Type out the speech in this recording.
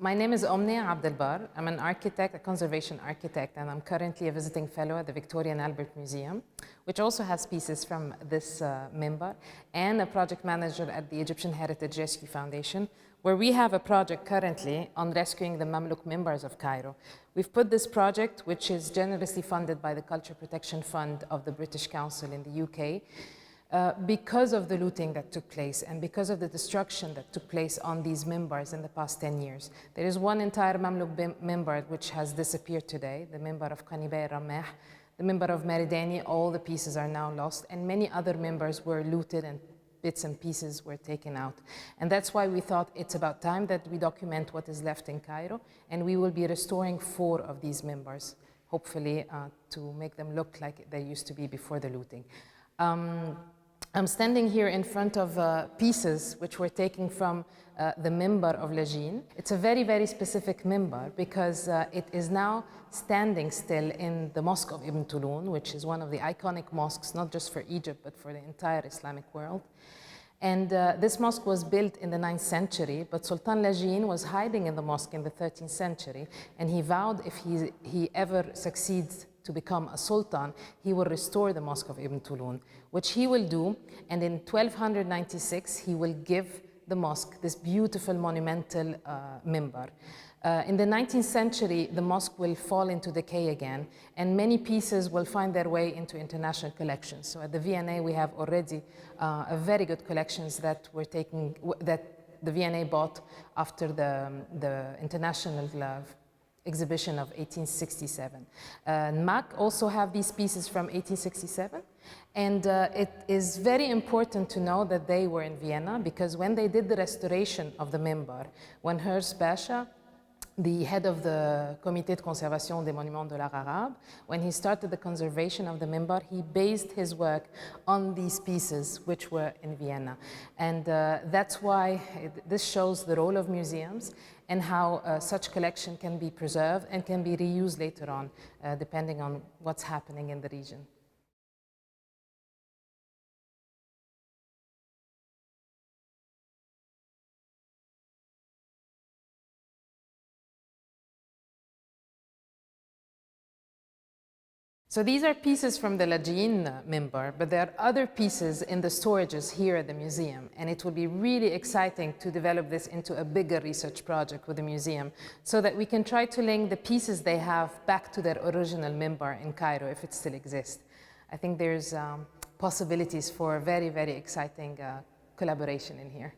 My name is Omniya Abdel Barr. I'm an architect, a conservation architect, and I'm currently a visiting fellow at the Victoria and Albert Museum, which also has pieces from this Minbar, and a project manager at the Egyptian Heritage Rescue Foundation, where we have a project currently on rescuing the Mamluk Minbars of Cairo. We've put this project, which is generously funded by the Culture Protection Fund of the British Council in the UK, because of the looting that took place and because of the destruction that took place on these minbars in the past 10 years. There is one entire Mamluk minbar which has disappeared today, the minbar of Qanibay Rameh, the minbar of Meridani, all the pieces are now lost, and many other minbars were looted and bits and pieces were taken out. And that's why we thought it's about time that we document what is left in Cairo, and we will be restoring 4 of these minbars, hopefully to make them look like they used to be before the looting. I'm standing here in front of pieces which were taken from the Minbar of Lajin. It's a very, very specific Minbar because it is now standing still in the Mosque of Ibn Tulun, which is one of the iconic mosques, not just for Egypt, but for the entire Islamic world. And this mosque was built in the 9th century, but Sultan Lajin was hiding in the mosque in the 13th century, and he vowed if he ever succeeds to become a sultan, he will restore the Mosque of Ibn Tulun, which he will do, and in 1296 he will give the mosque this beautiful monumental minbar. In the 19th century, the mosque will fall into decay again, and many pieces will find their way into international collections. So at the V&A, we have already a very good collections that were taken, that the V&A bought after the international exhibition of 1867. MAC also have these pieces from 1867, and it is very important to know that they were in Vienna, because when they did the restoration of the Minbar, when Hearst Pasha, the head of the Comité de Conservation des Monuments de l'Art Arabe, when he started the conservation of the Minbar, he based his work on these pieces which were in Vienna. And that's why this shows the role of museums and how such collection can be preserved and can be reused later on, depending on what's happening in the region. So these are pieces from the Lajin Minbar, but there are other pieces in the storages here at the museum, and it will be really exciting to develop this into a bigger research project with the museum so that we can try to link the pieces they have back to their original Minbar in Cairo, if it still exists. I think there's possibilities for very, very exciting collaboration in here.